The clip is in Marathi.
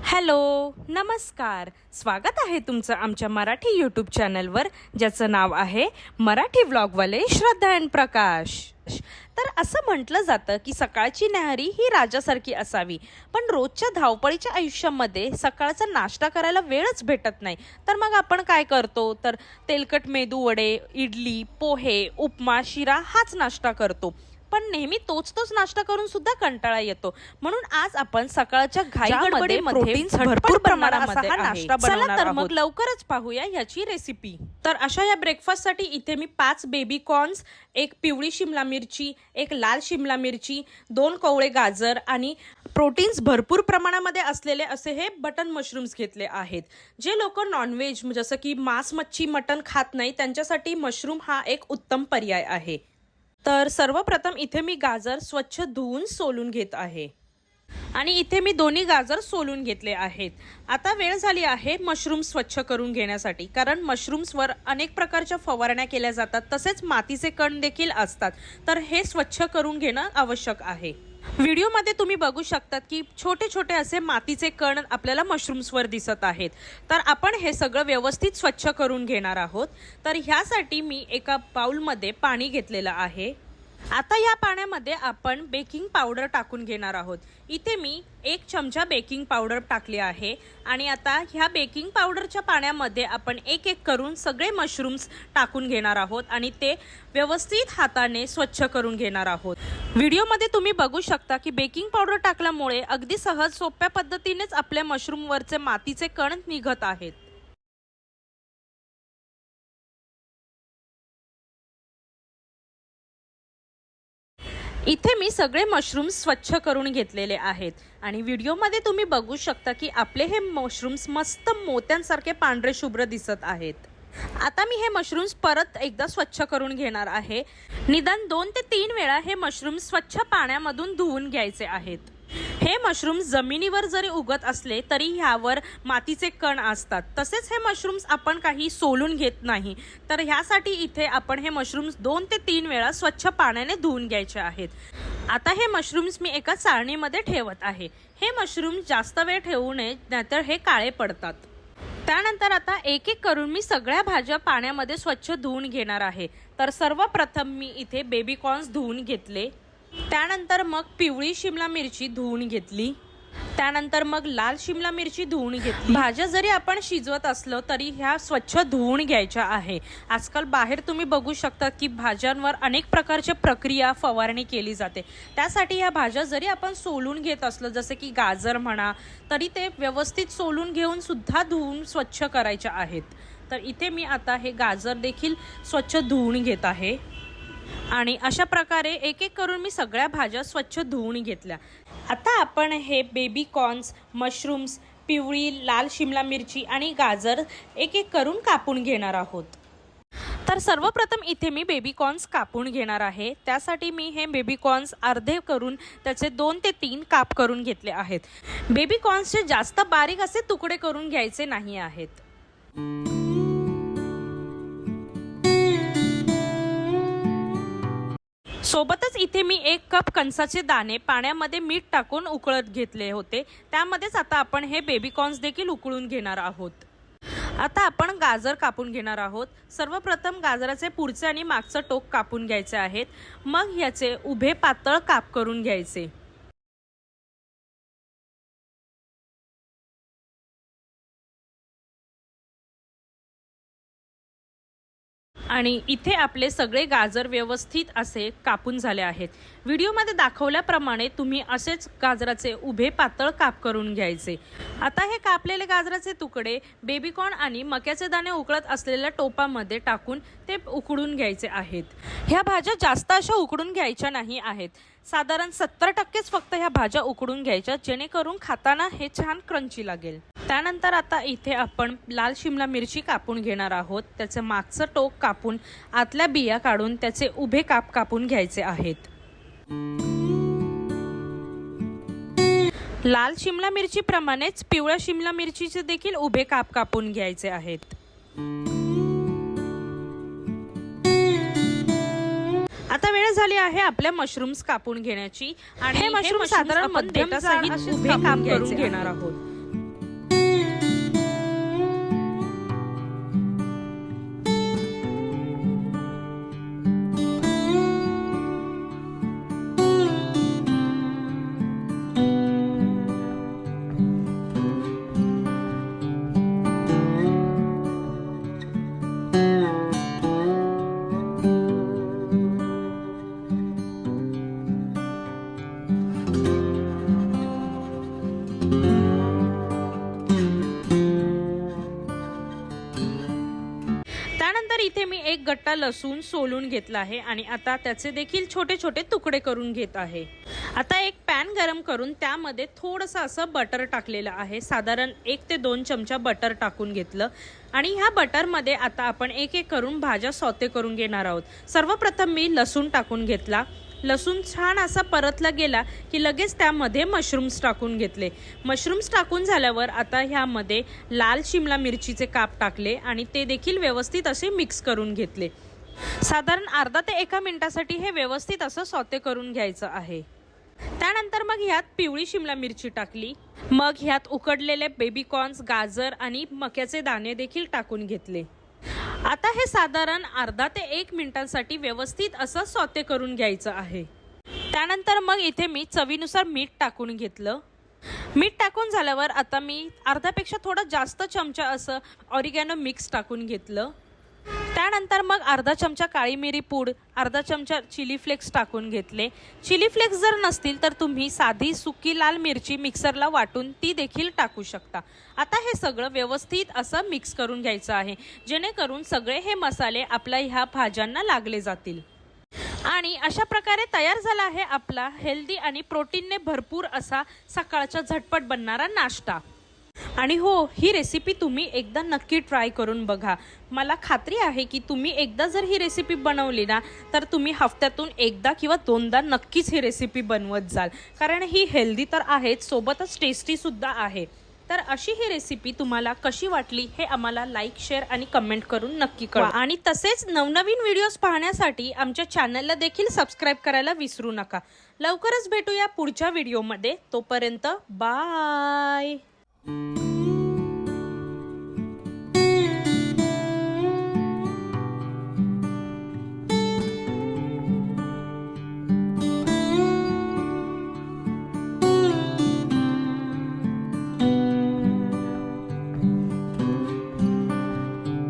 हॅलो, नमस्कार. स्वागत आहे तुमचं आमच्या मराठी यूट्यूब चॅनलवर, ज्याचं नाव आहे मराठी व्लॉगवाले श्रद्धा आणि प्रकाश. तर असं म्हटलं जातं की सकाळची न्याहारी ही राजासारखी असावी, पण रोजच्या धावपळीच्या आयुष्यामध्ये सकाळचा नाश्ता करायला वेळच भेटत नाही. तर मग आपण काय करतो, तर तेलकट मेदू वडे, इडली, पोहे, उपमा, शिरा हाच नाश्ता करतो. पण नेहमी तोच नाश्ता करून सुद्धा कंटाळा येतो. म्हणून आज आपण सकाळच्या घाईगडबडीमध्ये प्रोटीन्स भरपूर प्रमाणामध्ये नाश्ता बनवणार आहोत. तर मग लवकरच पाहूया याची रेसिपी. तर अशा या ब्रेकफास्टसाठी इथे मी 5 बेबी कॉर्न्स, एक पिवळी शिमला मिरची, एक लाल शिमला मिरची, 2 कोवळे गाजर आणि प्रोटीन्स भरपूर प्रमाणामध्ये असलेले असे हे बटन मशरूम्स घेतले आहेत. जे लोक नॉनव्हेज जसं की मांस, मच्छी, मटण खात नाही त्यांच्यासाठी मशरूम हा एक उत्तम पर्याय आहे. तर सर्वप्रथम इथे मी गाजर स्वच्छ धुवून सोलून घेत आहे आणि इथे मी दोन्ही गाजर सोलून घेतले आहेत. आता वेळ झाली आहे मशरूम स्वच्छ करून घेण्यासाठी, कारण मशरूम्सवर अनेक प्रकारच्या फवारण्या केल्या जातात, तसेच मातीचे कण देखील असतात. तर हे स्वच्छ करून घेणं आवश्यक आहे. व्हिडिओमध्ये तुम्ही बघू शकतात की छोटे छोटे असे मातीचे कण आपल्याला मशरूम्सवर दिसत आहेत. तर आपण हे सगळं व्यवस्थित स्वच्छ करून घेणार आहोत. तर ह्यासाठी मी एका बाउलमध्ये पाणी घेतलेलं आहे. आता या पाण्यामध्ये आपण बेकिंग पावडर टाकून घेणार आहोत. इथे मी 1 चमचा बेकिंग पावडर टाकली आहे आणि आता ह्या बेकिंग पावडरच्या पाण्यामध्ये आपण एक एक करून सगळे मशरूम्स टाकून घेणार आहोत आणि ते व्यवस्थित हाताने स्वच्छ करून घेणार आहोत. व्हिडिओमध्ये तुम्ही बघू शकता की बेकिंग पावडर टाकल्यामुळे अगदी सहज सोप्या पद्धतीनेच आपल्या मशरूमवरचे मातीचे कण निघत आहेत. इथे मी सगळे मशरूम्स स्वच्छ करून घेतलेले आहेत आणि व्हिडिओमध्ये तुम्ही बघू शकता की आपले हे मशरूम्स मस्त मोत्यांसारखे पांढरे शुभ्र दिसत आहेत. आता मी हे मशरूम्स परत एकदा स्वच्छ करून घेणार आहे. निदान 2 ते 3 वेळा हे मशरूम्स स्वच्छ पाण्यामधून धुवून घ्यायचे आहेत. हे मशरूम्स जमिनीवर जरी उगत असले तरी ह्यावर मातीचे कण असतात. तसेच हे मशरूम्स आपण काही सोलून घेत नाही. तर ह्यासाठी इथे आपण हे मशरूम्स 2 ते 3 वेळा स्वच्छ पाण्याने धुवून घ्यायचे आहेत. आता हे मशरूम्स मी एका चाळणीमध्ये ठेवत आहे. हे मशरूम्स जास्त वेळ ठेवू नये, नाहीतर हे काळे पडतात. त्यानंतर आता एक एक करून मी सगळ्या भाज्या पाण्यामध्ये स्वच्छ धुवून घेणार आहे. तर सर्वप्रथम मी इथे बेबी कॉर्न्स धुवून घेतले. त्यानंतर मग पिवळी शिमला मिरची धुवून घेतली. त्यानंतर मग लाल शिमला मिरची धुवून घेतली. भाज्या जरी आपण शिजवत असलो तरी ह्या स्वच्छ धुवून घ्यायच्या आहे. आजकाल बाहेर तुम्ही बघू शकता की भाज्यांवर अनेक प्रकारच्या प्रक्रिया फवारणी केली जाते. त्यासाठी ह्या भाज्या जरी आपण सोलून घेत असलो, जसे की गाजर म्हणा, तरी ते व्यवस्थित सोलून घेऊन सुद्धा धुवून स्वच्छ करायच्या आहेत. तर इथे मी आता हे गाजर देखील स्वच्छ धुवून घेत आहे आणि अशा प्रकारे एक एक करून मी सगळ्या भाज्या स्वच्छ धुवून घेतल्या. आता आपण हे बेबी कॉर्न्स, मशरूम्स, पिवळी लाल शिमला मिरची आणि गाजर एक एक करून कापून घेणार आहोत. तर सर्वप्रथम इथे मी बेबी कॉर्न्स कापून घेणार आहे. त्यासाठी मी हे बेबी कॉर्न्स अर्धे करून त्याचे 2 ते 3 काप करून घेतले आहेत. बेबी कॉर्न्सचे जास्त बारीक असे तुकडे करून घ्यायचे नाही आहेत. सोबतच इथे मी 1 कप कणसाचे दाणे पाण्यामध्ये मीठ टाकून उकळत घेतले होते. त्यामध्येच आता आपण हे बेबी कॉर्न्स देखील उकळून घेणार आहोत. आता आपण गाजर कापून घेणार आहोत. सर्वप्रथम गाजराचे पुढचे आणि मागचं टोक कापून घ्यायचे आहेत. मग याचे उभे पातळ काप करून घ्यायचे आणि इथे आपले सगळे गाजर व्यवस्थित असे कापून झाले आहेत. व्हिडिओमध्ये दाखवल्याप्रमाणे तुम्ही असेच गाजराचे उभे पातळ काप करून घ्यायचे. आता हे कापलेले गाजराचे तुकडे बेबी कॉर्न आणि मक्याचे दाणे उकळत असलेल्या टोपामध्ये टाकून ते उकडून घ्यायचे आहेत. ह्या भाज्या जास्त अशा उकडून घ्यायच्या नाही आहेत. साधारण 70% फक्त ह्या भाज्या उकडून घ्यायच्या, जेणेकरून खाताना हे छान क्रंची लागेल. त्यानंतर आता इथे आपण लाल शिमला मिरची कापून घेणार आहोत. त्याचं मागचं टोक कापून आतल्या बिया काढून त्याचे उभे काप कापून घ्यायचे आहेत. लाल शिमला मिरची प्रमाणेच पिवळ्या शिमला मिरचीचे देखील उभे काप कापून घ्यायचे आहेत. आता वेळ झाली आहे आपल्या मशरूम्स कापून घेण्याची आणि हे मशरूम साधारण मध्यम सहित उभे काप करून घेणार आहोत. इथे मी एक गट्टा लसूण सोलून घेतला आहे आणि आता त्याचे देखील छोटे छोटे तुकडे करून घेत आहे। आता एक पॅन गरम करून त्यामध्ये थोडंसं असं बटर टाकलेलं आहे, साधारण 1 ते 2 चमचा बटर टाकून घेतलं आणि ह्या बटरमध्ये आता आपण एक एक करून भाज्या सौते करून घेणार आहोत। सर्वप्रथम मी लसूण टाकून घेतला। लसूण छान असा परतला गेला की लगेच त्यामध्ये मशरूम्स टाकून घेतले। मशरूम्स टाकून झाल्यावर आता ह्यामध्ये लाल शिमला मिरचीचे काप टाकले आणि ते देखील व्यवस्थित असे मिक्स करून घेतले। साधारण अर्धा ते 1 मिनिटासाठी हे व्यवस्थित असं सौते करून घ्यायचं आहे। त्यानंतर मग ह्यात पिवळी शिमला मिरची टाकली, मग ह्यात उकडलेले बेबी कॉर्न्स, गाजर आणि मक्याचे दाणे देखील टाकून घेतले। आता हे साधारण अर्धा ते 1 मिनिटांसाठी व्यवस्थित असं सौते करून घ्यायचं आहे। त्यानंतर मग इथे मी चवीनुसार मीठ टाकून घेतलं। मीठ टाकून झाल्यावर आता मी अर्ध्यापेक्षा थोडं जास्त चमचा असं ऑरिगॅनो मिक्स टाकून घेतलं। त्यानंतर मग अर्धा चमचा काळी मिरी पूड, अर्धा चमचा चिली फ्लेक्स टाकून घेतले। चिली फ्लेक्स जर नसतील तर तुम्ही साधी सुकी लाल मिरची मिक्सरला वाटून ती देखील टाकू शकता। आता हे सगळं व्यवस्थित असं मिक्स करून घ्यायचं आहे, जेणेकरून सगळे हे मसाले आपल्या ह्या भाज्यांना लागले जातील। आणि अशा प्रकारे तयार झाला आहे आपला हेल्दी आणि प्रोटीनने भरपूर असा सकाळचा झटपट बनणारा नाश्ता। आणि हो, ही रेसिपी तुम्ही एकदा नक्की ट्राय करून बघा। मला खात्री आहे की तुम्ही एकदा जर ही रेसिपी बनवली ना तर तुम्ही हफ्त्यातून एकदा किंवा 2दा नक्कीच ही रेसिपी बनवत जाल, कारण ही हेल्दी तर आहेच, सोबतच टेस्टी सुद्धा आहे। तर अशी ही रेसिपी तुम्हाला कशी वाटली हे आम्हाला लाईक, शेअर आणि कमेंट करून नक्की कळवा। आणि तसेच नवनवीन व्हिडिओज पाहण्यासाठी आमच्या चॅनलला देखील सबस्क्राईब करायला विसरू नका। लवकरच भेटूया पुढच्या व्हिडिओमध्ये, तोपर्यंत बाय।